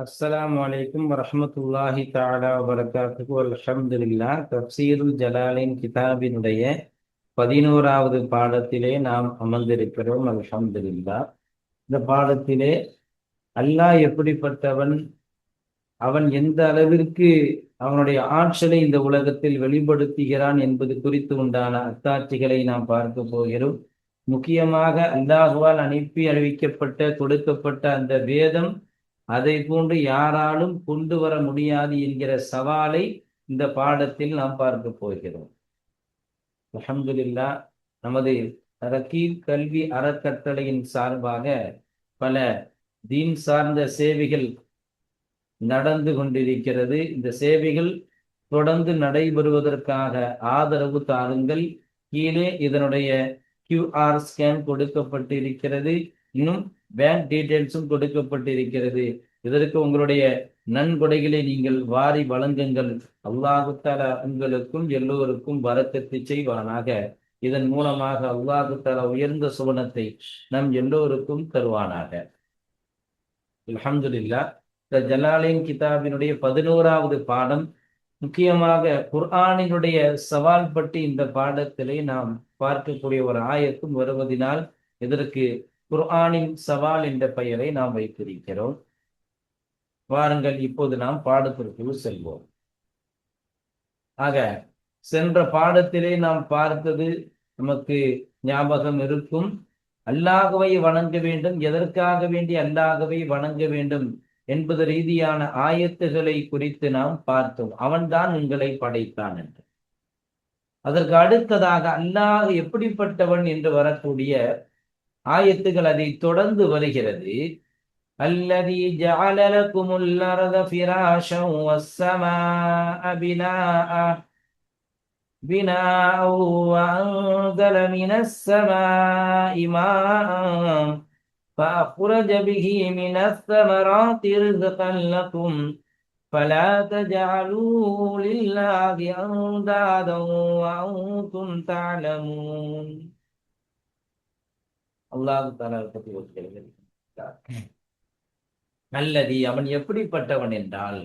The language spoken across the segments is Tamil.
அஸ்ஸலாமு அலைக்கும் வரஹ்மத்துல்லாஹி தஆலா வபரகாத்துஹு அல்ஹம்துலில்லாஹ். தஃப்சீருல் ஜலாலின் கிதாபினுடைய 11வது பாடத்திலே நாம் அமர்ந்திருக்கிறோம். அல்ஹம்துலில்லாஹ். இந்த பாடத்திலே அல்லாஹ் எப்படிப்பட்டவன், அவன் எந்த அளவிற்கு அவனுடைய ஆற்றலை இந்த உலகத்தில் வெளிப்படுத்துகிறான் என்பது குறித்து உண்டான அத்தாட்சிகளை நாம் பார்க்க போகிறோம். முக்கியமாக அல்லாஹுவால் அனுப்பி அறிவிக்கப்பட்ட கொடுக்கப்பட்ட அந்த வேதம் அதை போன்று யாராலும் கொண்டு வர முடியாது என்கிற சவாலை இந்த பாடத்தில் நாம் பார்க்க போகிறோம். அல்ஹம்துலில்லாஹ். நமது ரகீப் கல்வி அறக்கட்டளையின் சார்பாக பல தீன் சார்ந்த சேவைகள் நடந்து கொண்டிருக்கிறது. இந்த சேவைகள் தொடர்ந்து நடைபெறுவதற்காக ஆதரவு தாருங்கள். கீழே இதனுடைய QR ஸ்கேன் கொடுக்கப்பட்டிருக்கிறது. இன்னும் பேங்க் டீட்டெயில்ஸும் கொடுக்கப்பட்டிருக்கிறது. இதற்கு உங்களுடைய நன்கொடைகளை நீங்கள் வாரி வழங்குங்கள். அல்லாஹு தஆலா உங்களுக்கும் எல்லோருக்கும் பரக்கத்து செய்வானாக. இதன் மூலமாக அல்லாஹு தஆலா உயர்ந்த சுவனத்தை நம் எல்லோருக்கும் தருவானாக. அல்ஹம்துலில்லாஹ். ஜலாலின் கிதாபினுடைய 11வது பாடம், முக்கியமாக குர்ஆனினுடைய சவால் பற்றி இந்த பாடத்திலே நாம் பார்க்கக்கூடிய ஒரு ஆயத்தும் வருவதனால் இதற்கு குர்ஆனின் சவால் என்ற பெயரை நாம் வைத்திருக்கிறோம். வாருங்கள், இப்போது நாம் பாடத்திற்கு செல்வோம். ஆக, சென்ற பாடத்திலே நாம் பார்த்தது நமக்கு ஞாபகம் இருக்கும். அல்லாஹ்வை வணங்க வேண்டும், எதற்காக வேண்டி அல்லாஹ்வை வணங்க வேண்டும் என்பது ரீதியான ஆயத்துகளை குறித்து நாம் பார்த்தோம். அவன்தான் உங்களை படைத்தான் என்று. அதற்கு அடுத்ததாக அல்லாஹ் எப்படிப்பட்டவன் என்று வரக்கூடிய ஆயத்துகள் அதை தொடர்ந்து வருகிறது. الذي جعل لكم الأرض فراشا والسماء بناء وأنزل من السماء ماء فأخرج به من الثمرات رزقا لكم فلا تجعلوا لله أندادا وأنتم تعلمون. அல்லாஹ் தஆலா பற்றி சொல்கிறது. அல்லதி, அவன் எப்படிப்பட்டவன் என்றால்,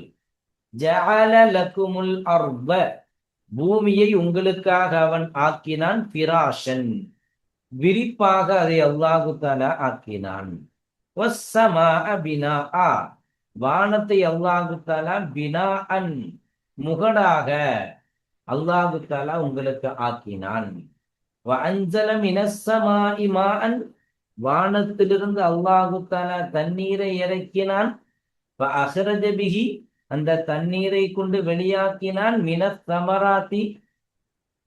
ஜஅல லக்குமுல் அர்த, பூமியை உங்களுக்காக அவன் ஆக்கினான். ஃபிராஷன், விரிப்பாக அதை அல்லாஹு தஆலா ஆக்கினான். வஸ்ஸமாஅ பினாஅ, வானத்தை அல்லாஹு தஆலா பினாஅன், முகடாக அல்லாஹு தஆலா உங்களுக்கு ஆக்கினான். வஅன்ஸல மினஸ் ஸமாஇ மாஅன், வானத்திலிருந்து அல்லாஹு தஆலா தண்ணீரை இறக்கினான். ஃபஅஹ்ரஜ பிஹி, அந்த தண்ணீரை கொண்டு வெளியாக்கினான். மினஸ் ஸமராத்தி,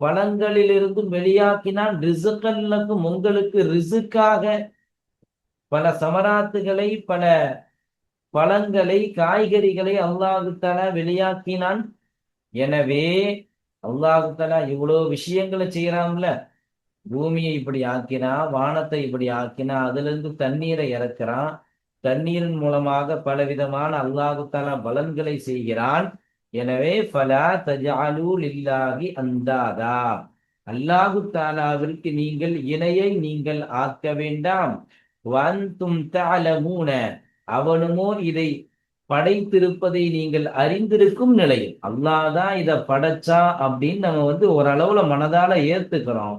பழங்களிலிருந்து வெளியாக்கினான். ரிஸ்கன் லக்கும், உங்களுக்கு ரிஸ்காக பல சமராத்துகளை, பல பழங்களை, காய்கறிகளை அல்லாஹு தஆலா வெளியாக்கினான். எனவே அல்லாஹு தஆலா இவ்வளவு விஷயங்களை செய்யறான்ல, பூமியை இப்படி ஆக்கினா, வானத்தை இப்படி ஆக்கினா, அதுல இருந்து தண்ணீரை இறக்குறான். தண்ணீரின் மூலமாக பலவிதமான அல்லாஹு தஆலா பலன்களை செய்கிறான். எனவே ஃபலா தஜஅலூ லில்லாஹி அந்தாதா, அல்லாஹு தஆலாவிற்கு நீங்கள் இணையை நீங்கள் ஆக்க வேண்டாம். வஅன்தும் தஅலமூன, அவனுமோ இதை படைத்திருப்பதை நீங்கள் அறிந்திருக்கும் நிலையில். அல்லாஹ் தான் இதை படைச்சா அப்படின்னு நம்ம ஓரளவுல மனதால ஏத்துக்கிறோம்.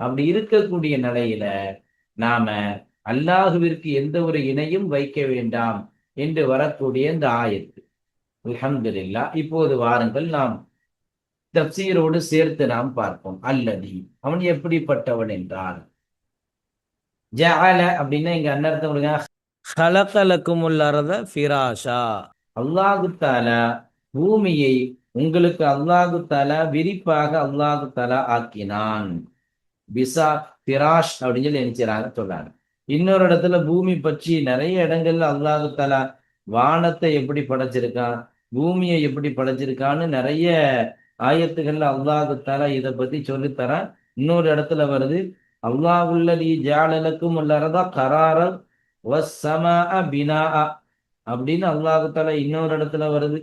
அப்படி இருக்கக்கூடிய நிலையில நாம அல்லாஹுவிற்கு எந்த ஒரு இணையும் வைக்க வேண்டாம் என்று வரக்கூடிய இந்த ஆயத்து. அல்ஹம்துலில்லாஹ். இப்போது வாருங்கள், நாம் தஃப்சீரோடு சேர்த்து நாம் பார்ப்போம். அல்லதி, அவன் எப்படிப்பட்டவன் என்றால், ஜஅல அப்படின்னா இங்க அன்னர்த்தம், خلق لكم الأرض فراشا, அல்லாஹு தஆலா பூமியை உங்களுக்கு அல்லாஹு தஆலா விரிப்பாக அல்லாஹு தஆலா ஆக்கினான். பிசா ஃபிராஷ் அப்படின்னு சொல்லி நினைச்சாங்க சொல்றாங்க. இன்னொரு இடத்துல பூமி பற்றி நிறைய இடங்கள்ல அல்லாஹு தஆலா வானத்தை எப்படி படைச்சிருக்கான், பூமியை எப்படி படைச்சிருக்கான்னு நிறைய ஆயத்துகள்ல அல்லாஹு தஆலா இதை பத்தி சொல்லித்தரான். இன்னொரு இடத்துல வருது, அல்லாஹுல்லதீ ஜஅல லக்குமுல் அர்த கராரன் வஸ்ஸமாஅ பினாஅ அப்படின்னு அல்லாஹு தஆலா இன்னொரு இடத்துல வருது.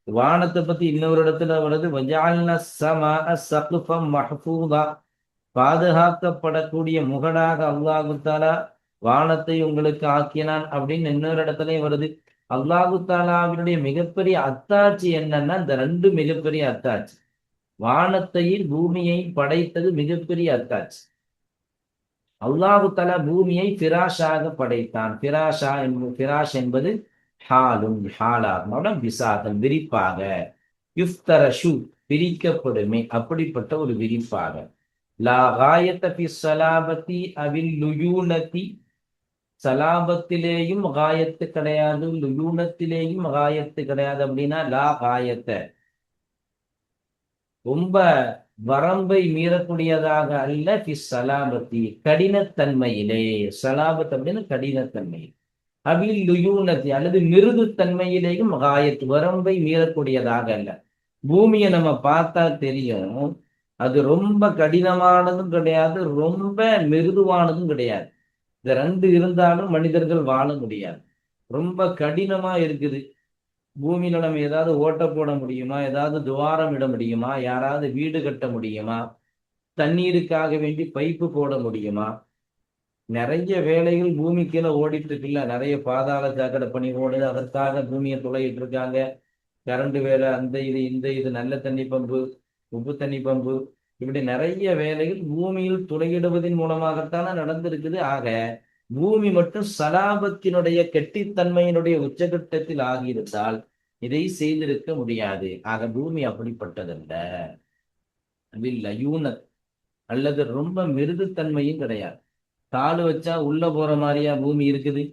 வானத்தை பத்தி இன்னொரு இடத்துல வருது, வஜஅல்னா ஸமாஅ ஸக்ஃபம் மஹ்ஃபூதா, பாதுகாக்கப்படக்கூடிய முகடாக அல்லாஹு தஆலா வானத்தை உங்களுக்கு ஆக்கினான் அப்படின்னு இன்னொரு இடத்துலயும் வருது. அல்லாஹு தாலாவினுடைய மிகப்பெரிய அத்தாட்சி என்னன்னா இந்த ரெண்டு மிகப்பெரிய அத்தாட்சி. வானத்தையும் பூமியையும் படைத்தது மிகப்பெரிய அத்தாட்சி. அல்லாஹு தஆலா பூமியை ஃபிராஷாக படைத்தான். ஃபிராஷ் என்பது ஹாலாகும் விசாதம், விரிப்பாக. யுஃப்தரஷு, பிரிக்கப்படுமே, அப்படிப்பட்ட ஒரு விரிப்பாக. லா காயத்த ஃபி ஸலாபத்தி அவில் லுயூனதி, சலாபத்திலேயும் காயத்து கிடையாது, லுயூனத்திலேயும் காயத்து கிடையாது. அப்படின்னா லா காயத்த, ரொம்ப வரம்பை மீறக்கூடியதாக அல்ல. சலாபத்தி, கடினத்தன்மையிலே. சலாபத் அப்படின்னு கடினத்தன்மை. அவில் லுயூனத்தி, அல்லது மிருதுத்தன்மையிலேயும் காயத்து, வரம்பை மீறக்கூடியதாக அல்ல. பூமியை நம்ம பார்த்தா தெரியும், அது ரொம்ப கடினமானதும் கிடையாது, ரொம்ப மிருதுவானதும் கிடையாது. இந்த ரெண்டு இருந்தாலும் மனிதர்கள் வாழ முடியாது. ரொம்ப கடினமா இருக்குது. பூமியில நம்ம ஏதாவது ஓட்ட போட முடியுமா? ஏதாவது துவாரம் இட முடியுமா? யாராவது வீடு கட்ட முடியுமா? தண்ணீருக்காக வேண்டி பைப்பு போட முடியுமா? நிறைய வேலைகள் பூமி கீழே ஓடிட்டு இருக்குல்ல. நிறைய பாதாள சாக்கடை பணி ஓடுது, அதற்காக பூமியை துளையிட்டு இருக்காங்க. கரண்ட் வேலை, அந்த இது இந்த இது, நல்ல தண்ணி பம்பு, உப்பு தண்ணி பம்பு, இப்படி நிறைய வேலைகள் பூமியில் துளையிடுவதன் மூலமாகத்தானே நடந்திருக்குது. ஆக பூமி மட்டும் சலாபத்தினுடைய கெட்டித்தன்மையினுடைய உச்சகட்டத்தில் ஆகியிருந்தால் இதை செய்திருக்க முடியாது. ஆக பூமி அப்படிப்பட்டதல்ல. யூனத், அல்லது ரொம்ப மிருதுத்தன்மையும் கிடையாது. காலு வச்சா உள்ள போற மாதிரியா பூமி இருக்குது?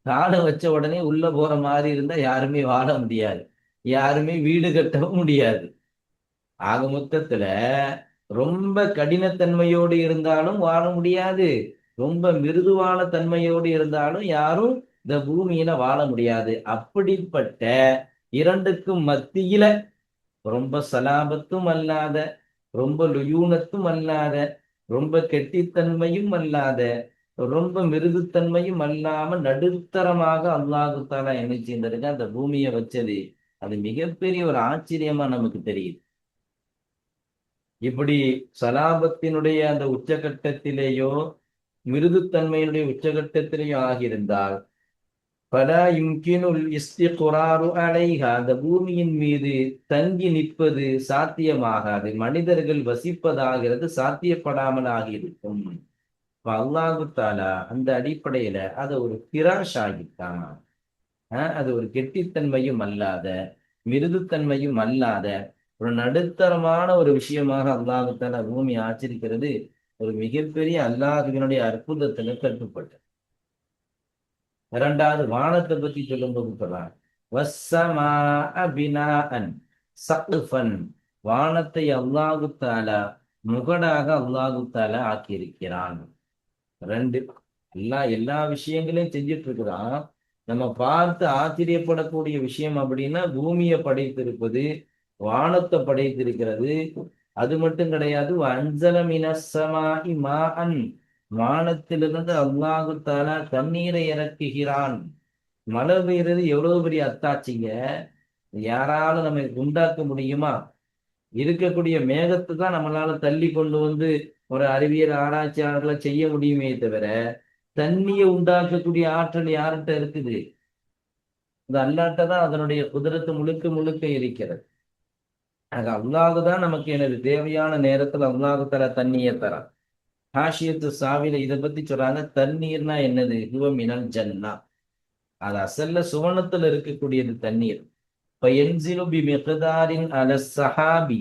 காலை வச்ச உடனே உள்ள போற மாதிரி இருந்தா யாருமே வாழ முடியாது, யாருமே வீடு கட்டவும் முடியாது. ஆக மொத்தத்துல ரொம்ப கடினத்தன்மையோடு இருந்தாலும் வாழ முடியாது, ரொம்ப மிருதுவான தன்மையோடு இருந்தாலும் யாரும் இந்த பூமியில வாழ முடியாது. அப்படிப்பட்ட இரண்டுக்கும் மத்தியில, ரொம்ப சலாபத்தும் அல்லாத, ரொம்ப லுயூனத்தும் அல்லாத, ரொம்ப கெட்டித்தன்மையும் அல்லாத, ரொம்ப மிருதுத்தன்மையும் அல்லாம நடுத்தரமாக அல்லாஹு தஆலா என்ன செய்திருக்க அந்த பூமியை வச்சது. அது மிகப்பெரிய ஒரு ஆச்சரியமா நமக்கு தெரியுது. இப்படி சலாபத்தினுடைய அந்த உச்சகட்டத்திலேயோ மிருதுத்தன்மையினுடைய உச்சகட்டத்திலேயோ ஆகியிருந்தால் பல யும்கினுல் இஸ்திக்ராரு அலைஹா, அந்த பூமியின் மீது தங்கி நிற்பது சாத்தியமாகாது, மனிதர்கள் வசிப்பதாகிறது சாத்தியப்படாமல் ஆகியிருக்கும். அல்லாஹு தஆலா அந்த அடிப்படையில அதை ஒரு ஃபிராஷ் ஆகித்தான். அது ஒரு கெட்டித்தன்மையும் அல்லாத, மிருதுத்தன்மையும் அல்லாத, ஒரு நடுத்தரமான ஒரு விஷயமாக அல்லாஹு தஆலா பூமி ஆச்சரிக்கிறது. ஒரு மிகப்பெரிய அல்லாஹ்வினுடைய அற்புதத்துல கட்டுப்பட்டு. இரண்டாவது வானத்தை பத்தி சொல்லும்போது சொல்றாங்க, வஸ்ஸமாஅ பினாஅன் ஸக்ஃபன், வானத்தை அல்லாஹு தஆலா முகடாக அல்லாஹு தஆலா ஆக்கியிருக்கிறான். ரெண்டு, எல்லா விஷயங்களையும் செஞ்சிட்டு இருக்கிறான். நம்ம பார்த்து ஆச்சரியப்படக்கூடிய விஷயம் அப்படின்னா பூமியை படைத்திருப்பது, வானத்தை படைத்திருக்கிறது. அது மட்டும் கிடையாது, அன்ஸல மினஸ் ஸமாஇ மாஅன், வானத்திலிருந்து அல்லாஹு தஆலா தண்ணீரை இறக்குகிறான். மழை பெய்யறது எவ்வளவு பெரிய அத்தாட்சிங்க! யாராலும் நம்ம உண்டாக்க முடியுமா? இருக்கக்கூடிய மேகத்தை தான் நம்மளால தள்ளி கொண்டு வந்து ஒரு அறிவியல் ஆராய்ச்சியாளர்களை செய்ய முடியுமே தவிர, தண்ணியை உண்டாக்கக்கூடிய ஆற்றல் யார்கிட்ட இருக்குது? இந்த அல்லாட்ட தான் அதனுடைய குதிரத்து முழுக்க முழுக்க இருக்கிறது. ஆக அல்லாஹ் தான் நமக்கு எனது தேவையான நேரத்துல அல்லாஹ் தர தண்ணியை தரான். ஹாஷியத்து சாவில இதை பத்தி சொல்றாங்க, தண்ணீர்னா என்னது? ஹுவ மினல் ஜன்னா, அது அசல்ல சுவனத்துல இருக்கக்கூடியது தண்ணீர். பயன்சிலு பி மிக்தாரின் அல ஸஹாபி,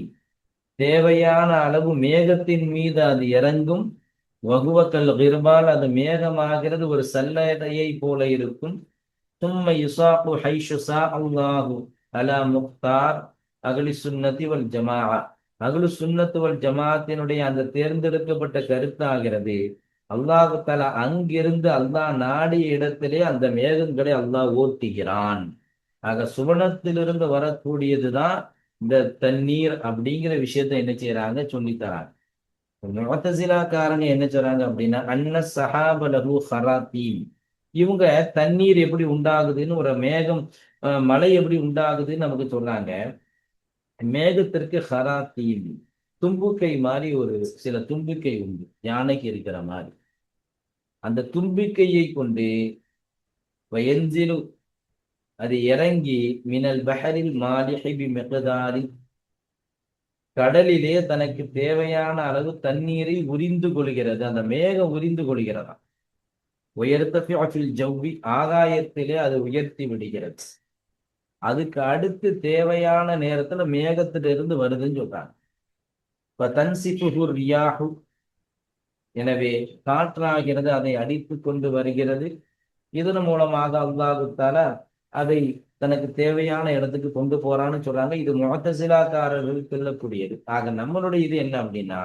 தேவையான அளவு மேகத்தின் மீது அது இறங்கும். வகுவக்கல் கிர்பால், அது மேகமாகிறது ஒரு சல்லடையை போல இருக்கும். சும்ம யுசாகு ஹைஷு ஸா அல்லாஹு அலா முக்தார் அகலி சுன்னதி வல் ஜமாஅ, அகலு சுன்னத்து வல் ஜமாஅத்தினுடைய அந்த தேர்ந்தெடுக்கப்பட்ட கருத்தாகிறது. அல்லாஹு தஆலா அங்கிருந்து அல்லாஹ் நாடிய இடத்திலே அந்த மேகங்களை அல்லாஹ் ஓட்டுகிறான். ஆக சுவனத்திலிருந்து வரக்கூடியதுதான் இந்த தண்ணீர் அப்படிங்கிற விஷயத்த என்ன செய்யறாங்க, சொல்லித்தராங்க. முஅத்தஸிலாக்காரங்க என்ன சொல்றாங்க அப்படின்னா, அன்ன ஸஹாப லஹு ஹராத்தீம், இவங்க தண்ணீர் எப்படி உண்டாகுதுன்னு, ஒரு மேகம் மழை எப்படி உண்டாகுதுன்னு நமக்கு சொல்றாங்க. மேகத்திற்கு ஹராத்தீம், தும்புக்கை மாதிரி ஒரு சில தும்பிக்கை உண்டு, யானைக்கு இருக்கிற மாதிரி. அந்த தும்பிக்கையை கொண்டு வயன்சிலு அது இறங்கி மினல் பஹரில் மாலிஹி பி மிக்தாரி, கடலிலே தனக்கு தேவையான அளவு தண்ணீரை உரிந்து கொள்கிறது. அந்த மேகம் உரிந்து கொள்கிறதா. உயர்த்தஃபிஉ ஃபில் ஜவ்வி, ஆகாயத்திலே அது உயர்த்தி விடுகிறது. அதுக்கு அடுத்து தேவையான நேரத்துல மேகத்திலிருந்து வருதுன்னு சொல்றாங்க. இப்ப தன்சிஃபுஹு ரியாஹு, எனவே காற்றாகிறது அதை அடித்து கொண்டு வருகிறது. இதன் மூலமாக அல்லாஹ் தஆலா அதை தனக்கு தேவையான இடத்துக்கு கொண்டு போறான்னு சொல்றாங்க. இது முஅத்தசிலாக்காரர்கள் சொல்லக்கூடியது. ஆக நம்மளுடைய இது என்ன அப்படின்னா,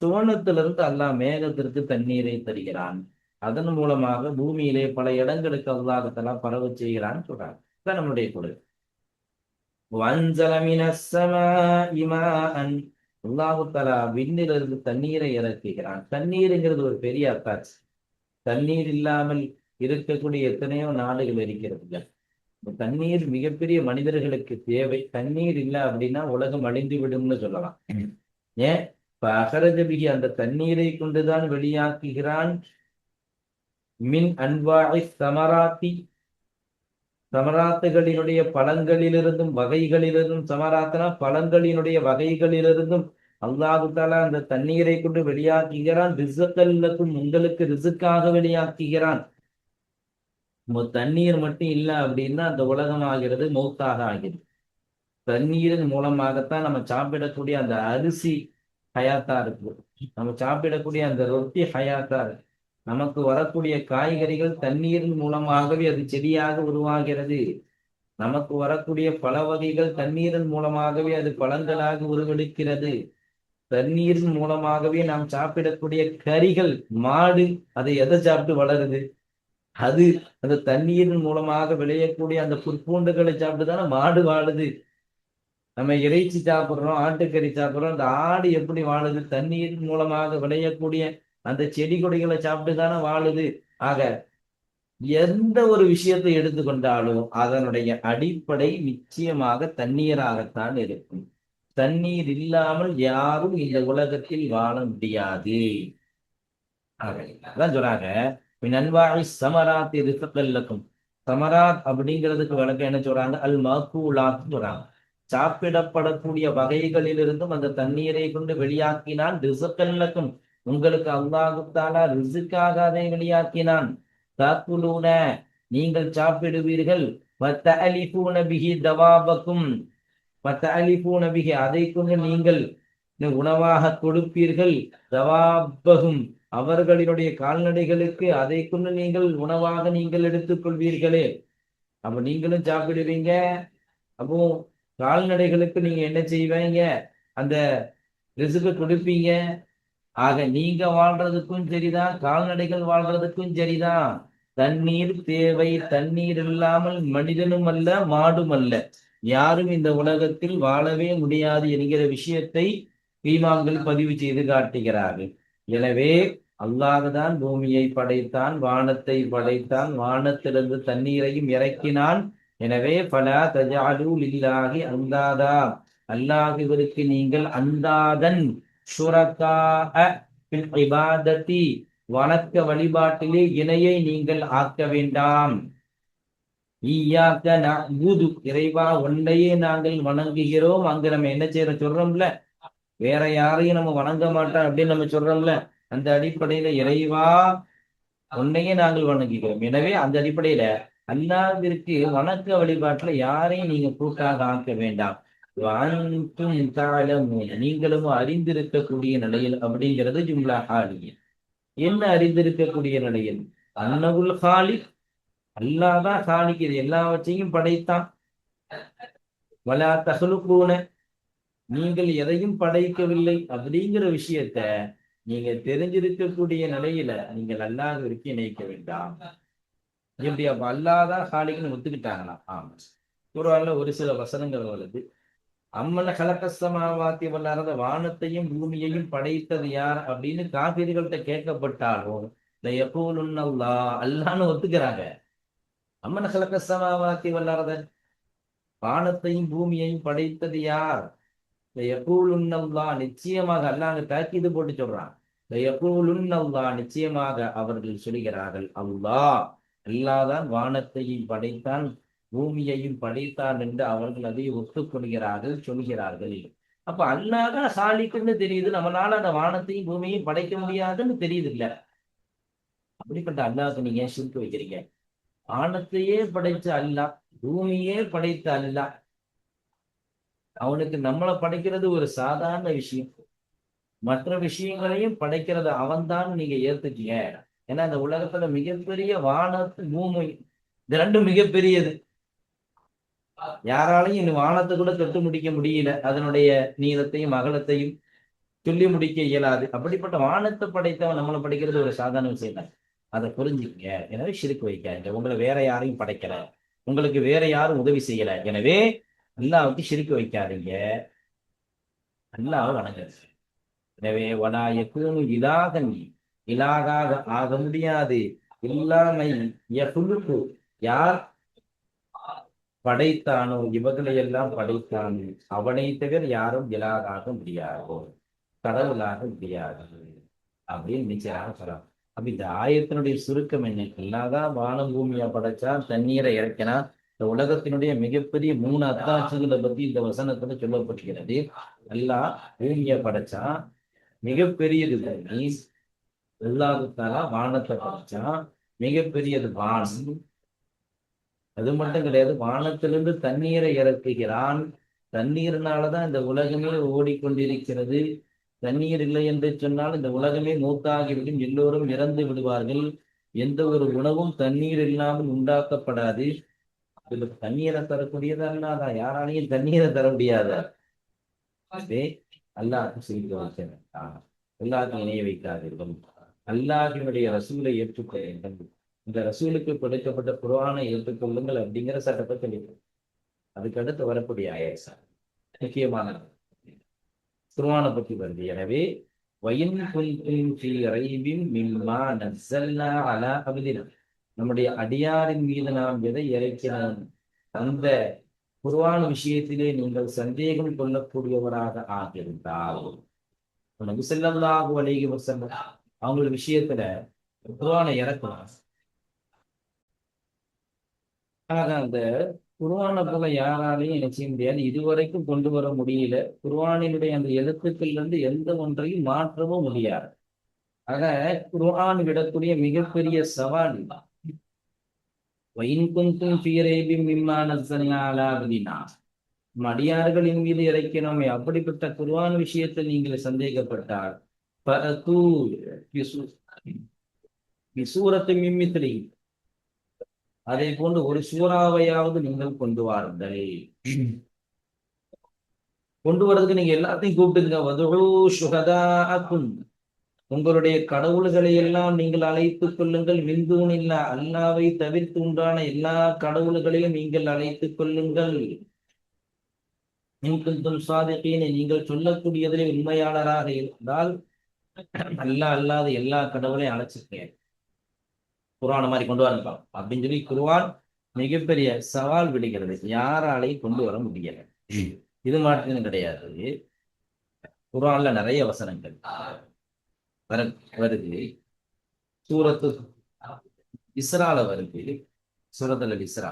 சுவனத்திலிருந்து அல்லாஹ் மேகத்திற்கு தண்ணீரை தருகிறான். அதன் மூலமாக பூமியிலே பல இடங்களுக்கு அல்லாஹ் தஆலா பரவச் செய்கிறான்னு சொல்றாங்க. இதான் நம்மளுடைய கொள்கை. வன்சல மினஸ் ஸமாஇ மாஅன், அல்லாஹ் தஆலா விண்ணிலிருந்து தண்ணீரை இறக்குகிறான். தண்ணீருங்கிறது ஒரு பெரிய அத்தாட்சி. தண்ணீர் இல்லாமல் இருக்கக்கூடிய எத்தனையோ நாடுகள் இருக்கிறது. தண்ணீர் மிகப்பெரிய மனிதர்களுக்கு தேவை. தண்ணீர் இல்லை அப்படின்னா உலகம் அழிந்து விடும்னு சொல்லலாம். ஏன்? இப்ப அகரஜபிகி, அந்த தண்ணீரை கொண்டுதான் வெளியாக்குகிறான். மின் அன்வாஇ சமராத்தி, சமராத்துகளினுடைய பழங்களிலிருந்தும் வகைகளிலிருந்தும், சமராத்தனா பழங்களினுடைய வகைகளிலிருந்தும் அல்லாஹு தஆலா அந்த தண்ணீரை கொண்டு வெளியாக்குகிறான். ரிஸ்கல்லக்கும், உங்களுக்கு ரிசுக்காக வெளியாக்குகிறான். தண்ணீர் மட்டும் இல்லை அப்படின்னா அந்த உலகம் ஆகிறது மௌத்தாக ஆகிறது. தண்ணீரின் மூலமாகத்தான் நம்ம சாப்பிடக்கூடிய அந்த அரிசி ஹயாத்தா இருக்கு, நம்ம சாப்பிடக்கூடிய அந்த ரொட்டி ஹயாத்தா இருக்கு. நமக்கு வரக்கூடிய காய்கறிகள் தண்ணீரின் மூலமாகவே அது செடியாக உருவாகிறது. நமக்கு வரக்கூடிய பல வகைகள் தண்ணீரின் மூலமாகவே அது பழங்களாக உருவெடுக்கிறது. தண்ணீரின் மூலமாகவே நாம் சாப்பிடக்கூடிய கறிகள், மாடு அதை எதை சாப்பிட்டு வளருது? அது அந்த தண்ணீரின் மூலமாக விளையக்கூடிய அந்த புற்பூண்டுகளை சாப்பிட்டு தானே மாடு வாழுது. நம்ம இறைச்சி சாப்பிட்றோம், ஆட்டுக்கறி சாப்பிட்றோம். அந்த ஆடு எப்படி வாழுது? தண்ணீரின் மூலமாக விளையக்கூடிய அந்த செடி கொடிகளை சாப்பிட்டு தானே வாழுது. ஆக எந்த ஒரு விஷயத்தை எடுத்துக்கொண்டாலும் அதனுடைய அடிப்படை நிச்சயமாக தண்ணீராகத்தான் இருக்கும். தண்ணீர் இல்லாமல் யாரும் இந்த உலகத்தில் வாழ முடியாது. அதான் சொல்றாங்க, நன்வாய் சமராத் ரிஸ்கல்லக்கும். சமராத் அப்படிங்கிறதுக்கு விளக்கம் என்ன சொல்றாங்க? அல் மக்கூலாத் சொல்றாங்க. சாப்பிடப்படக்கூடிய வகைகளிலிருந்தும் அந்த தண்ணீரை கொண்டு வெளியாக்கினான். ரிஸ்கல்லக்கும், உங்களுக்கு அல்லாஹு தஆலா ரிஸ்காக அதை வெளியாக்கினான். தாக்குலூன, நீங்கள் சாப்பிடுவீர்கள். வத்தஅலிஃபூன பிஹி தவாபக்கும், வத்தஅலிஃபூன பிஹி, அதை கொண்டு நீங்கள் உணவாக கொடுப்பீர்கள். தவாபகும், அவர்களினுடைய கால்நடைகளுக்கு அதை கொண்டு நீங்கள் உணவாக நீங்கள் எடுத்துக்கொள்வீர்களே. அப்ப நீங்களும் சாப்பிடுவீங்க, அப்போ கால்நடைகளுக்கு நீங்க என்ன செய்வீங்க? அந்த ரிசுக்கு கொடுப்பீங்க. ஆக நீங்க வாழ்றதுக்கும் சரிதான், கால்நடைகள் வாழ்றதுக்கும் சரிதான். தண்ணீர் தேவை. தண்ணீர் இல்லாமல் மனிதனும் அல்ல, மாடும் அல்ல, யாரும் இந்த உலகத்தில் வாழவே முடியாது என்கிற விஷயத்தை இமாம்கள் பதிவு செய்து காட்டுகிறார்கள். எனவே அல்லாஹ்தான் பூமியை படைத்தான், வானத்தை படைத்தான், வானத்திலிருந்து தண்ணீரையும் இறக்கினான். எனவே ஃபலா தஜஅலு லில்லாஹி அந்தாதா, அல்லாஹ்விற்கு நீங்கள் அந்தாதன் ஷுரகாஅ ஃபில் இபாதத்தி, வணக்க வழிபாட்டிலே இணையை நீங்கள் ஆக்க வேண்டாம். ஈயாக்க நஅ்புது, இறைவா ஒன்றையே நாங்கள் வணங்குகிறோம். அங்க நம்ம என்ன செய்யறோம் சொல்றோம்ல, வேற யாரையும் நம்ம வணங்க மாட்டோம் அப்படின்னு நம்ம சொல்றோம்ல. அந்த அடிப்படையில இறைவா உன்னையே நாங்கள் வணங்குகிறோம். எனவே அந்த அடிப்படையில அல்லாஹ்விற்கு வணக்க வழிபாட்டுல யாரையும் நீங்க கூட்டாக ஆக்க வேண்டாம். வஅன்தும் தஅலமூன, நீங்களும் அறிந்திருக்கக்கூடிய நிலையில். அப்படிங்கிறது ஜும்லா ஹாலிய. என்ன அறிந்திருக்கக்கூடிய நிலையில்? அன்னகுல் ஹாலிக், அல்லாஹ் ஹாலிக், இது எல்லாவற்றையும் படைத்தான். வலா தஹ்லுகூன, நீங்கள் எதையும் படைக்கவில்லை அப்படிங்கிற விஷயத்த நீங்க தெரிஞ்சிருக்கக்கூடிய நிலையில நீங்கள் அல்லாஹ்விற்கு இணைக்க வேண்டாம். எப்படி? அப்ப அல்லாஹ்தான் ஹாலிக்னு ஒத்துக்கிட்டாங்களா? ஆமா. குர்ஆன்ல ஒரு சில வசனங்கள் வருது. அம்மன கலக்கசமாவாத்தி வல்லாத, வானத்தையும் பூமியையும் படைத்தது யார் அப்படின்னு காபிர்கள்ட்ட கேட்கப்பட்டாலும் யகூலுன்னல்லாஹ், அல்லாஹ்னு ஒத்துக்கிறாங்க. அம்மன கலக்கசமாவாத்தி வல்லாத, வானத்தையும் பூமியையும் படைத்தது யார்? யகூலுன்னல்லாஹ், நிச்சயமாக அல்லாஹ் தாக்கீது போட்டு சொல்றான். யகூலுன்னல்லாஹ், நிச்சயமாக அவர்கள் சொல்கிறார்கள் அல்லாஹ், அல்லாஹ் தான் வானத்தையும் படைத்தான், பூமியையும் படைத்தான் என்று அவர்கள் அதை ஒத்துக்கொள்கிறார்கள், சொல்கிறார்கள். அப்ப அல்லாஹ் தான் சாலிக்குன்னு தெரியுது, நம்மளால அந்த வானத்தையும் பூமியையும் படைக்க முடியாதுன்னு தெரியுது இல்ல. அப்படிப்பட்ட அல்லாஹ்க்கு நீங்க ஏன் ஷிர்க் வைக்கிறீங்க? வானத்தையே படைச்ச அல்லாஹ், பூமியே படைத்த அல்லாஹ், அவனுக்கு நம்மளை படைக்கிறது ஒரு சாதாரண விஷயம். மற்ற விஷயங்களையும் படைக்கிறது அவன்தான் நீங்க ஏத்துக்கீங்க. ஏன்னா இந்த உலகத்துல மிகப்பெரிய வானத்து பூமி, இது ரெண்டும் மிகப்பெரியது. யாராலையும் இந்த வானத்தை கூட தொட்டு முடிக்க முடியல, அதனுடைய நீளத்தையும் அகலத்தையும் சொல்லி முடிக்க இயலாது. அப்படிப்பட்ட வானத்தை படைத்தவன் நம்மளை படைக்கிறது ஒரு சாதாரண விஷயம் தான். அதை புரிஞ்சுக்கங்க. எனவே ஷிர்க் வைக்காதீங்க. உங்களை வேற யாரையும் படைக்கல, உங்களுக்கு வேற யாரும் உதவி செய்யல. எனவே அல்லாஹ்வுக்கு ஷிர்க் வைக்காதீங்க, அல்லாஹ்வை வணங்குங்க. எனவே வலா யகூனு இலாகன், இலாகாக ஆக முடியாது. இல்லாமை யஹ்லுகு, யார் படைத்தானோ, இவர்களை எல்லாம் படைத்தானோ அவனை தவிர யாரும் இலாகாக முடியாது, கடவுளாக முடியாது அப்படின்னு நிச்சயமாக சொல்லலாம். அப்ப இந்த ஆயத்தினுடைய சுருக்கம் என்ன? அல்லாதான் வானம் பூமியா படைச்சா, தண்ணீரை இறக்கினா. இந்த உலகத்தினுடைய மிகப்பெரிய 3 அத்தாட்சிகளை பத்தி இந்த வசனத்துல சொல்லப்பட்டிருக்கிறது. அல்லாஹ் பூமியை படைச்சா, மிகப்பெரியது தண்ணி. அல்லாஹ்வுத்தாலா வானத்தை படைச்சா, மிகப்பெரியது வானம். அது மட்டும் கிடையாது, வானத்திலிருந்து தண்ணீரை இறக்குகிறான். தண்ணீர்னாலதான் இந்த உலகமே ஓடிக்கொண்டிருக்கிறது. தண்ணீர் இல்லை என்று சொன்னால் இந்த உலகமே மூத்தாகிவிடும், எல்லோரும் இறந்து விடுவார்கள். எந்த ஒரு உணவும் தண்ணீர் இல்லாமல் உண்டாக்கப்படாது. இதுல தண்ணீரை தரக்கூடியதா இல்லாதா? யாராலையும் தண்ணீரை தர முடியாதா? அதே அல்லாஹ்வுக்கு சிரிக்க வைக்க வேண்டாம், அல்லாஹ்வுக்கு இணைய வைக்காதீர்கள், அல்லாஹ்வினுடைய ரசூலை ஏற்றுக்கொள்ளுங்கள், இந்த ரசூலுக்கு கொடுக்கப்பட்ட குர்ஆனை ஏற்றுக்கொள்ளுங்கள் அப்படிங்கிற சட்டத்தை சொல்லிடுறோம். அதுக்கு அடுத்து வரக்கூடிய ஆயசா முக்கியமான குர்ஆனை பற்றி வருது. எனவே வயின் குன்தும் ஃபீ ரைபின் மிம்மா நஸ்ஸல்னா அலா அப்தினா, நம்முடைய அடியாரின் மீது நாம் எதை இறக்கினோம் அந்த குர்ஆன் விஷயத்திலே நீங்கள் சந்தேகம் கொள்ளக்கூடியவராக ஆகியிருந்தால், நபி ஸல்லல்லாஹு அலைஹி வஸல்லம் அவங்களோட விஷயத்துல குர்ஆனை இறக்கணும். அந்த குர்ஆனை போல யாராலையும் என்ன செய்ய முடியாது, இதுவரைக்கும் கொண்டு வர முடியல. குர்ஆனினுடைய அந்த எழுத்துக்கள் இருந்து எந்த ஒன்றையும் மாற்றவும் முடியாது. ஆக குர்ஆன் விடக்கூடிய மிகப்பெரிய சவால் தான். வயின் குன்தும் ஃபீ ரைபின் மிம்மா நஸ்ஸல்னா அலா அப்தினா, அடியார்களின் மீது இறக்கினோமே அப்படிப்பட்ட குர்ஆன் விஷயத்தில் நீங்கள் சந்தேகப்பட்டால், ஃபஅதூ பிசூரத்தின் மின் மித்லிஹி, அதை போன்று ஒரு சூறாவையாவது நீங்கள் கொண்டு வாருங்கள். கொண்டு வர்றதுக்கு நீங்க எல்லாத்தையும் கூப்பிட்டுங்க. வதுஉ ஷுஹதாஅக்கும், உங்களுடைய கடவுள்களை எல்லாம் நீங்கள் அழைத்துக் கொள்ளுங்கள். மின் தூனில்லா, அல்லாஹ்வை தவிர்த்து உண்டான எல்லா கடவுள்களையும் நீங்கள் அழைத்துக் கொள்ளுங்கள். இன் குன்தும் ஸாதிகீன, நீங்கள் சொல்லக்கூடியதிலே உண்மையாளராக இருந்தால் அல்லாஹ் அல்லாத எல்லா கடவுளையும் அழைச்சிருக்கேன், குர்ஆன் மாதிரி கொண்டு வரப்பா அப்படின்னு சொல்லி குர்ஆன் மிகப்பெரிய சவால் விடுகிறது. யாராலையும் கொண்டு வர முடியல. இது மட்டும் கிடையாது, குர்ஆன்ல நிறைய வசனங்கள் வருது. சூரத்து இஸ்ரால வருது, சூரத்துல் இஸ்ரா.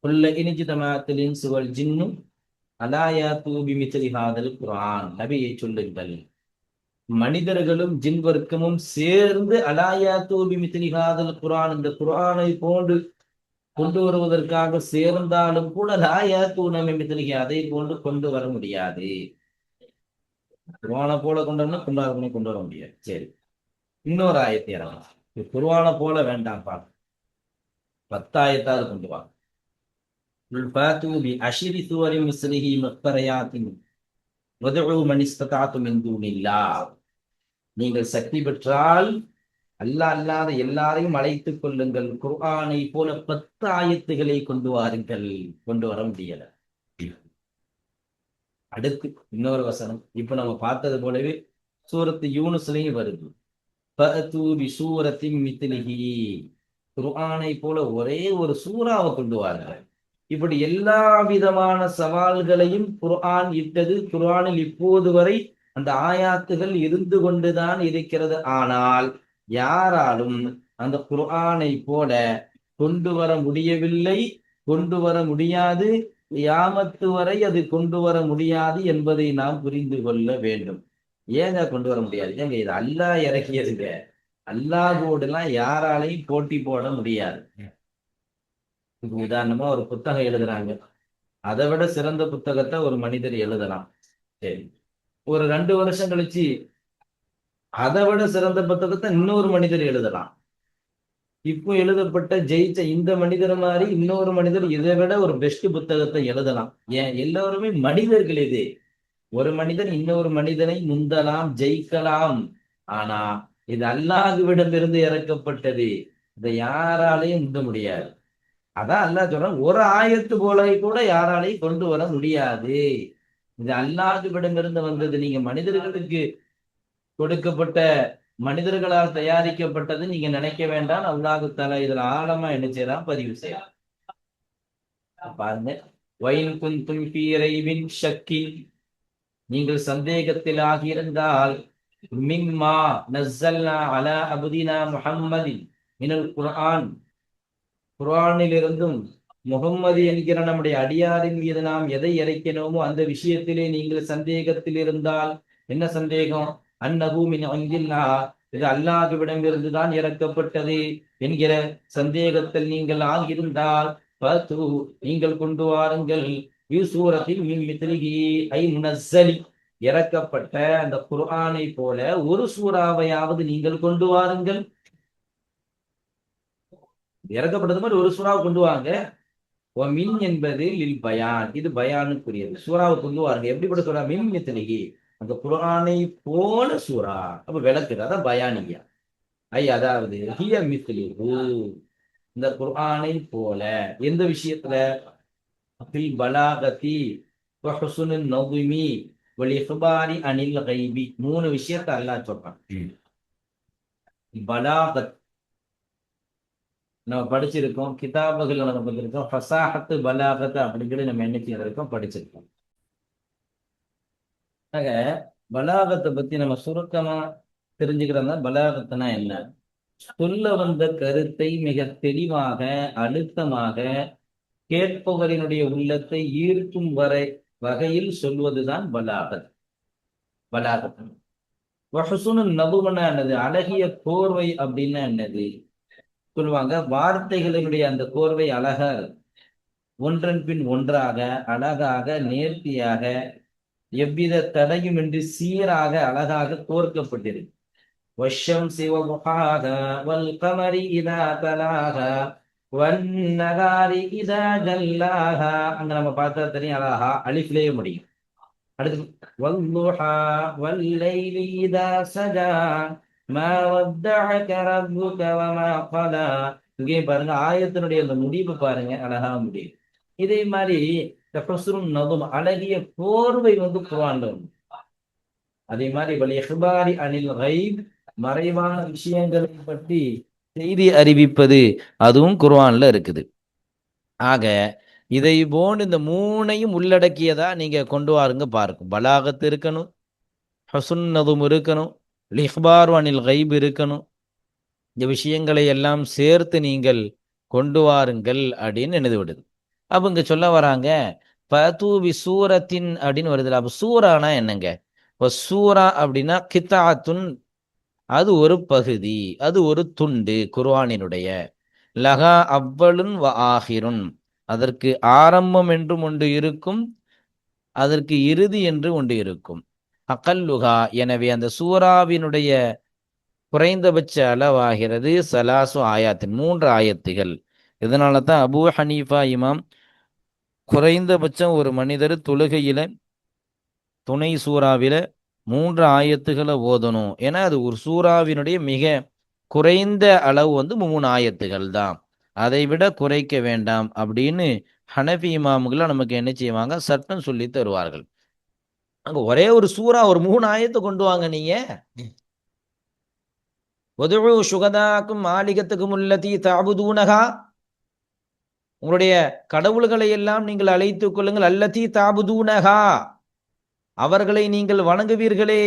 குல்ல இன்ஜிதமாத்தில் இன்சு வல் ஜின்னு அலா யாத்து பிமித்லி ஹாதல் குர்ஆன், நபியை சொல்லுங்கள், மனிதர்களும் ஜின் வர்க்கமும் சேர்ந்து அலாயா தூபி மித்லிஹாதல் குர்ஆன், இந்த குர்ஆனை போன்று கொண்டு வருவதற்காக சேர்ந்தாலும் கூட லாயா தூணமை மித்லிஹி, அதை போன்று கொண்டு வர முடியாது. குர்ஆனை போல கொண்டு வர முடியாது. சரி, இன்னொரு ஆயத்தை இறங்கலாம். குர்ஆனை போல வேண்டாம்ப்பா, 10 ஆயத்தாவது கொண்டு வா. அஷ்ரி சூவரி மிஸ்லிஹி முஃப்தரியாத்தின் வதுஉ மன் இஸ்ததாஅதும் மின் தூனில்லாஹ், நீங்கள் சக்தி பெற்றால் அல்லாஹ் அல்லாத எல்லாரையும் அழைத்துக் கொள்ளுங்கள். குர்ஆனை போல 10 ஆயத்துகளை கொண்டு வாருங்கள். கொண்டு வர முடியல. அடுத்து இன்னொரு வசனம், இப்ப நம்ம பார்த்தது போலவே சூரத்து யூனுஸ்லயும் வருது. ஃபஅதூ பிசூரத்தின் மித்லிஹி, குர்ஆனை போல ஒரே ஒரு சூறாவை கொண்டு வாருங்கள். இப்படி எல்லா விதமான சவால்களையும் குர்ஆன் இட்டது. குர்ஆனில் இப்போது வரை அந்த ஆயாத்துகள் இருந்து கொண்டுதான் இருக்கிறது. ஆனால் யாராலும் அந்த குர்ஆனை போல கொண்டு வர முடியவில்லை. கொண்டு வர முடியாது, கியாமத்து வரை அது கொண்டு வர முடியாது என்பதை நாம் புரிந்து கொள்ள வேண்டும். ஏங்க கொண்டு வர முடியாது? ஏங்க இது அல்லாஹ் இறக்கியதுங்க. அல்லாஹ்வோடெல்லாம் யாராலையும் போட்டி போட முடியாது. இப்ப உதாரணமா ஒரு புத்தகம் எழுதுறாங்க. அதை விட சிறந்த புத்தகத்தை ஒரு மனிதர் எழுதலாம். சரி, ஒரு 2 வருஷம் கழிச்சு அதை விட சிறந்த புத்தகத்தை இன்னொரு மனிதர் எழுதலாம். இப்போ எழுதப்பட்ட ஜெயிச்ச இந்த மனிதர் மாதிரி இன்னொரு மனிதர் இதை விட ஒரு பெஸ்ட் புத்தகத்தை எழுதலாம். ஏன்? எல்லாருமே மனிதர்கள். இது ஒரு மனிதன் இன்னொரு மனிதனை முந்தலாம், ஜெயிக்கலாம். ஆனா இது அல்லாஹ்விடமிருந்து இறக்கப்பட்டது. இதை யாராலையும் முந்த முடியாது. அதான் அல்லாஹ் சொல்றான், ஒரு ஆயத்து போல கூட யாராலையும் கொண்டு வர முடியாது. இது அல்லாஹ்விடமிருந்து வந்தது. நீங்க மனிதர்களுக்கு கொடுக்கப்பட்ட, மனிதர்களால் தயாரிக்கப்பட்டது நீங்க நினைக்க வேண்டாம். அல்லாஹ் தஆலா இதுல ஆழமா என்ன செய்யறான்? பதிவு செய்யறான். பாருங்க, வயின் குன்தும் ஃபீ ரைபின் ஷக்கின், நீங்கள் சந்தேகத்தில் ஆகியிருந்தால், மிம்மா நஸ்ஸல்னா அலா அப்தினா முஹம்மதின் மினல் குர்ஆன், குர்ஆனில் இருந்தும் முகம்மது என்கிற நம்முடைய அடியாரின் மீது நாம் எதை இறக்கினோமோ அந்த விஷயத்திலே நீங்கள் சந்தேகத்தில் இருந்தால், என்ன சந்தேகம்? அன்னஹு மின் இந்தில்லாஹ், இது அல்லாஹ்விடம் இருந்துதான் இறக்கப்பட்டது என்கிற சந்தேகத்தில் நீங்கள் ஆகியிருந்தால், ஃபது, நீங்கள் கொண்டு வாருங்கள், யூசூரத்தில் மின் மித்லிஹி ஐ முனஸ்ஸலி, இறக்கப்பட்ட அந்த குர்ஆனை போல ஒரு சூறாவையாவது நீங்கள் கொண்டு வாருங்கள். இறக்கப்பட்டது மாதிரி ஒரு சூறாவை கொண்டு வாங்க. மின் என்பது லில் பயான், இது பயானுக்குரியது. சூறாவை கொண்டு வாருங்க. எப்படிப்பட்ட சூறா? மின் மித்லிஹி, அந்த குர்ஆனை போல சூறா. அப்ப விளக்குது, அதான் பயானியா. அதாவது ஹிய மித்லிஹு, இந்த குர்ஆனை போல. எந்த விஷயத்துல? ஃபில் பலாகதி வ ஹுஸ்னின் நظமி வல் இக்பாரி அனில் கைபி. 3 விஷயத்தை அல்லாஹ் சொல்றான். பலாகத் நம்ம படிச்சிருக்கோம், கிதாபுகள் நம்ம படிச்சிருக்கோம். ஃபசாஹத்து பலாகத் அப்படிங்கிறது நம்ம என்ன செய்திருக்கோம்? படிச்சிருக்கோம். ஆக பலாகத்தை பத்தி நம்ம சுருக்கமா தெரிஞ்சுக்கிறதா. பலாகத்துனா என்ன? சொல்ல வந்த கருத்தை மிக தெளிவாக, அழுத்தமாக, கேட்பவரினுடைய உள்ளத்தை ஈர்க்கும் வகையில் சொல்வதுதான் பலாகத். பலாகத். வஹ்சுனு நபுவனா என்னது? அழகிய கோர்வை அப்படின்னா என்னது? சொல்லுவாங்க, வார்த்தைகளினுடைய அந்த கோர்வை அழகா ஒன்றன் பின் ஒன்றாக, அழகாக, நேர்த்தியாக, எவ்வித தடையுமின்றி சீராக, அழகாக கோர்க்கப்பட்டிருக்கு. வஷ்ஷம்ஸி வதுஹாஹா வல்கமரி இதா தலாஹா வன்னஹாரி இதா ஜல்லாஹா. அங்க நம்ம பார்த்தா தெரியும், அழகா அலிஃப்லயே முடியும். அடுத்து வல்லுஹா வல்லைலி இதா சஜா மா வத்தஅக ரப்புக வமா கலா. இங்கே பாருங்க, ஆயத்தினுடைய அந்த முடிவு பாருங்க, அழகா முடியும். இதே மாதிரி இந்த ஹுஸ்னுன் நதும், அழகிய கோர்வை குர்ஆன்ல உண்டு. அதே மாதிரி வல் இஹ்பாரி அனில் கைப், மறைவான விஷயங்களை பற்றி செய்தி அறிவிப்பது, அதுவும் குர்ஆன்ல இருக்குது. ஆக இதை போன்று இந்த 3ஐயும் உள்ளடக்கியதா நீங்க கொண்டு வாருங்க பாருங்க. பலாகத் இருக்கணும், ஹுஸ்ன் நதும் இருக்கணும், இஹ்பார் அனில் கைப் இருக்கணும். இந்த விஷயங்களை எல்லாம் சேர்த்து நீங்கள் கொண்டு வாருங்கள் அப்படின்னு நினைவு விடுது. அப்ப இங்க சொல்ல வராங்க, பதூபி சூரத்தின் அப்படின்னு வருதுல. அப்ப சூரானா என்னங்க? இப்போ சூரா அப்படின்னா கித்தாத்துன், அது ஒரு பகுதி, அது ஒரு துண்டு குர்ஆனினுடைய. லகா அவ்வளுன் வ ஆஹிருன், அதற்கு ஆரம்பம் என்றும் ஒன்று இருக்கும், அதற்கு இறுதி என்று ஒன்று இருக்கும். அகல்லுகா, எனவே அந்த சூராவினுடைய குறைந்தபட்ச அளவாகிறது சலாசு ஆயாத்தின், 3 ஆயத்துகள். இதனால தான் அபூ ஹனீஃபா இமாம் குறைந்தபட்சம் ஒரு மனிதர் தொழுகையில துணை சூறாவில 3 ஆயத்துகளை ஓதணும். ஏன்னா அது ஒரு சூறாவினுடைய மிக குறைந்த அளவு 3 ஆயத்துகள் தான், அதை விட குறைக்க வேண்டாம் அப்படின்னு ஹனஃபி இமாம்களை நமக்கு என்ன செய்வாங்க? சட்டம் சொல்லி தருவார்கள். அங்க ஒரே ஒரு சூறா, ஒரு 3 ஆயத்தை கொண்டு வாங்க நீங்க. ஒதுஉ சுகதாக்கும் மாலிகத்துக்கும் உள்ளதி தாபுதூனகா, உங்களுடைய கடவுள்களை எல்லாம் நீங்கள் அழைத்துக் கொள்ளுங்கள். அல்லதி தாபுதூனகா, அவர்களை நீங்கள் வணங்குவீர்களே,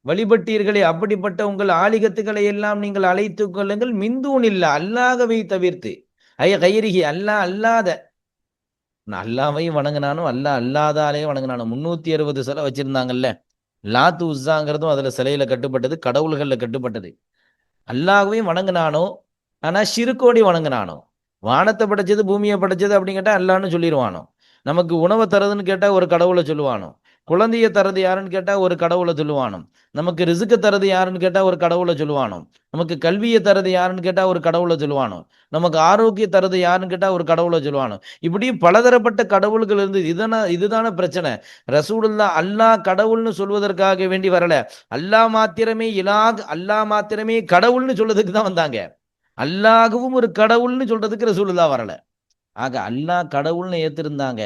வழிபட்டீர்களே, அப்படிப்பட்ட உங்கள் ஆலிகத்துக்களை எல்லாம் நீங்கள் அழைத்துக் கொள்ளுங்கள். மிந்தூன் இல்ல, அல்லாஹ்வை தவிர்த்து. கைரிகி அல்லாஹ் அல்லாத, அல்லாவையும் வணங்கினானும் அல்லாஹ் அல்லாதாலேயே வணங்கினானும். 360 சிலை வச்சிருந்தாங்கல்ல, லாத்து உஸ்ஸாங்கிறதும் அதுல சிலையில கட்டுப்பட்டது, கடவுள்கள்ல கட்டுப்பட்டது. அல்லாஹ்வையும் வணங்கினானோ, ஆனா ஷிருக்கோடி வணங்கினானோ. வானத்தை படைச்சது பூமியை படைச்சது அப்படின்னு கேட்டா அல்லான்னு சொல்லிடுவானோ. நமக்கு உணவை தரதுன்னு கேட்டா ஒரு கடவுளை சொல்லுவானோ. குழந்தைய தரது யாருன்னு கேட்டா ஒரு கடவுளை சொல்லுவானோ. நமக்கு ரிசுக்க தரது யாருன்னு கேட்டா ஒரு கடவுளை சொல்லுவானோ. நமக்கு கல்வியை தரது யாருன்னு கேட்டா ஒரு கடவுளை சொல்லுவானோ. நமக்கு ஆரோக்கியம் தரது யாருன்னு கேட்டா ஒரு கடவுளை சொல்லுவானோ. இப்படி பலதரப்பட்ட கடவுள்கள் இருந்து இதுதான பிரச்சனை. ரசூலுல்லாஹ் அல்லாஹ் கடவுள்னு சொல்வதற்காக வேண்டி வரல. அல்லாஹ் மாத்திரமே இலாக், அல்லாஹ் மாத்திரமே கடவுள்னு சொல்றதுக்கு தான் வந்தாங்க. அல்லாஹ்வும் ஒரு கடவுள்னு சொல்றதுக்கு ரசூலுல்லாஹ் வரல. ஆக அல்லாஹ் கடவுள்னு ஏத்திருந்தாங்க,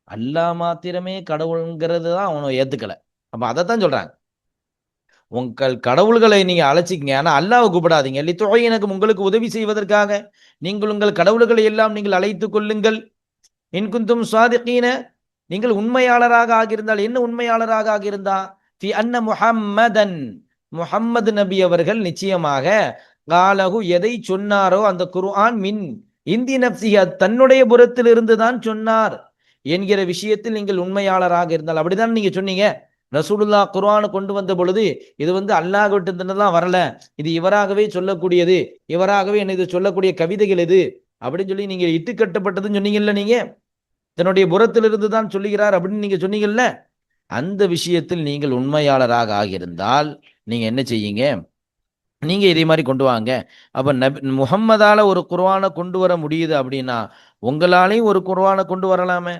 அல்லாஹ் மாத்திரமே கடவுள்ங்கிறது தான் அவனை ஏத்துக்கல. அப்ப அதைத்தான் சொல்றாங்க, உங்கள் கடவுள்களை நீங்க அழைச்சிக்கங்க, ஆனா அல்லாஹ்வை கூப்பிடாதீங்க. எனக்கு உங்களுக்கு உதவி செய்வதற்காக நீங்கள் உங்கள் கடவுள்களை எல்லாம் நீங்கள் அழைத்துக் கொள்ளுங்கள். இன்குந்தும் சாதிகீன, நீங்கள் உண்மையாளராக ஆகியிருந்தால். என்ன உண்மையாளராக ஆகியிருந்தா? ஃபி அன்ன முஹம்மதன், முஹம்மது நபி அவர்கள் நிச்சயமாக காலகு எதை சொன்னாரோ அந்த குர்ஆன் மின் இந்தி நப்சிஹா தன்னுடைய புறத்திலிருந்து தான் சொன்னார் என்கிற விஷயத்தில் நீங்கள் உண்மையாளராக இருந்தால். அப்படிதான் நீங்க சொன்னீங்க. ரசூலுல்லாஹ் குர்ஆனை கொண்டு வந்த பொழுது இது அல்லாஹ் விட்டு வரல, இது இவராகவே சொல்லக்கூடியது, இவராகவே என்ன இது சொல்லக்கூடிய கவிதைகள் இது அப்படின்னு சொல்லி நீங்க இட்டுக்கட்டப்பட்டதுன்னு சொன்னீங்கல்ல. நீங்க தன்னுடைய புறத்திலிருந்து தான் சொல்லுகிறார் அப்படின்னு நீங்க சொன்னீங்கல்ல. அந்த விஷயத்தில் நீங்கள் உண்மையாளராக ஆகியிருந்தால் நீங்க என்ன செய்யுங்க, நீங்க இதே மாதிரி கொண்டு வாங்க. அப்ப முஹம்மதால ஒரு குர்ஆனை கொண்டு வர முடியுது அப்படின்னா உங்களாலையும் ஒரு குர்ஆனை கொண்டு வரலாமே.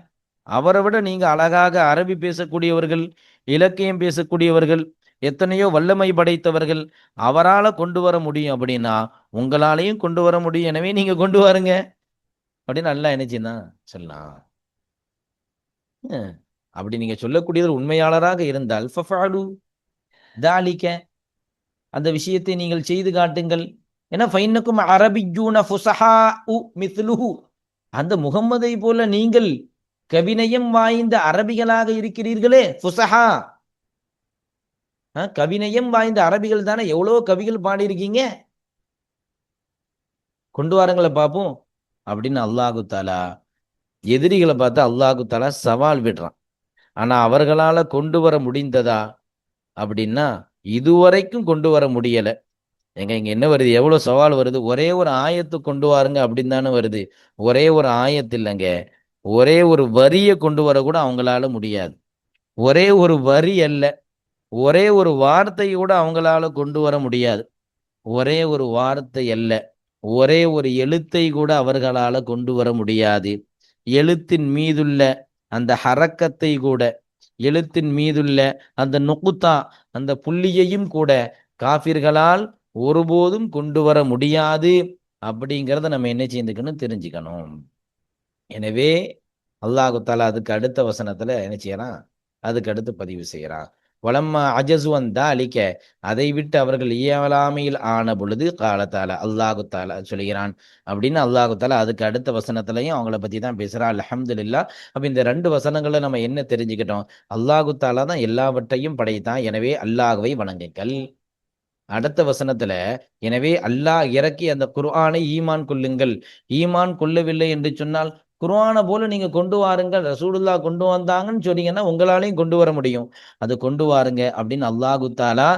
அவரை விட நீங்க அழகாக அரபி பேசக்கூடியவர்கள், இலக்கியம் பேசக்கூடியவர்கள், எத்தனையோ வல்லமை படைத்தவர்கள். அவரால கொண்டு வர முடியும் அப்படின்னா உங்களாலையும் கொண்டு வர முடியும். எனவே நீங்க கொண்டு வாருங்க அப்படின்னு அல்லாஹ் என்ன செய்யலாம் சொல்லலாம். அப்படி நீங்க சொல்லக்கூடியது உண்மையாளராக இருந்தால் ஃபஃபஅலு தாலிக, அந்த விஷயத்தை நீங்கள் செய்து காட்டுங்கள். ஏன்னா ஃபைன்னக்கும் அரபியூன ஃபுஸஹாஉ மித்லுஹு, அந்த முகம்மதை போல நீங்கள் கவிநயம் வாய்ந்த அரபிகளாக இருக்கிறீர்களே. ஃபுஸஹா, கவிநயம் வாய்ந்த அரபிகள் தானே, எவ்வளோ கவிகள் பாடியிருக்கீங்க, கொண்டு வாருங்களை பார்ப்போம் அப்படின்னு அல்லாஹு தாலா எதிரிகளை பார்த்து அல்லாஹு தாலா சவால் விடுறான். ஆனா அவர்களால கொண்டு வர முடிந்ததா அப்படின்னா இதுவரைக்கும் கொண்டு வர முடியல. இங்க என்ன வருது, எவ்வளவு சவால் வருது. ஒரே ஒரு ஆயத்து கொண்டு வாருங்க அப்படின்னு தானே வருது. ஒரே ஒரு ஆயத்து இல்லைங்க, ஒரே ஒரு வரியை கொண்டு வர கூட அவங்களால முடியாது. ஒரே ஒரு வரி அல்ல, ஒரே ஒரு வார்த்தை கூட அவங்களால கொண்டு வர முடியாது. ஒரே ஒரு வார்த்தை அல்ல, ஒரே ஒரு எழுத்தை கூட அவர்களால கொண்டு வர முடியாது. எழுத்தின் மீதுள்ள அந்த ஹரக்கத்தை கூட, எழுத்தின் மீதுள்ள அந்த நுகுத்தா, அந்த புள்ளியையும் கூட காஃபிர்களால் ஒருபோதும் கொண்டு வர முடியாது. அப்படிங்கிறத நம்ம என்ன செய்துக்கணும், தெரிஞ்சுக்கணும். எனவே அல்லாஹு தாலா அதுக்கு அடுத்த வசனத்துல என்ன செய்யறான், அதுக்கு அடுத்து பதிவு செய்யறான். வலம்மா அஜசுவன் தாலிக்க, அதை விட்டு அவர்கள் இயலாமையில் ஆன பொழுது காலத்தால அல்லாஹு தாலா சொல்கிறான் அப்படின்னு அல்லாஹு தாலா அதுக்கு அடுத்த வசனத்திலையும் அவங்கள பத்தி தான் பேசுறான். அல்ஹம்துலில்லாஹ். அப்ப இந்த 2 வசனங்களை நம்ம என்ன தெரிஞ்சுக்கிட்டோம், அல்லாஹு தாலா தான் எல்லாவற்றையும் படைத்தான், எனவே அல்லாஹ்வை வணங்குங்கள். அடுத்த வசனத்துல எனவே அல்லாஹ் இறக்கி அந்த குர்ஆனை ஈமான் கொள்ளுங்கள். ஈமான் கொள்ளவில்லை என்று சொன்னால் குர்ஆனை போல நீங்க கொண்டு வாருங்கள், ரசூலுல்லாஹ் கொண்டு வந்தாங்கன்னு சொன்னீங்கன்னா உங்களாலையும் கொண்டு வர முடியும், அது கொண்டு வாருங்க அப்படின்னு அல்லாஹு தாலா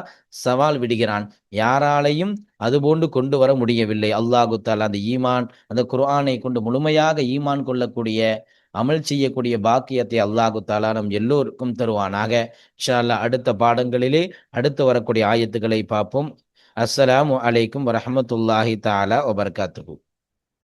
சவால் விடுகிறான். யாராலையும் அது போன்று கொண்டு வர முடியவில்லை. அல்லாஹு தாலா அந்த ஈமான், அந்த குர்ஆனை கொண்டு முழுமையாக ஈமான் கொள்ளக்கூடிய, அமல் செய்யக்கூடிய பாக்கியத்தை அல்லாஹு தாலா நம் எல்லோருக்கும் தருவானாக. இன்ஷா அல்லாஹ் அடுத்த பாடங்களிலே அடுத்து வரக்கூடிய ஆயத்துக்களை பார்ப்போம். அஸ்ஸலாமு அலைக்கும் வரஹ்மத்துல்லாஹி தஆலா வபரகாத்துஹு.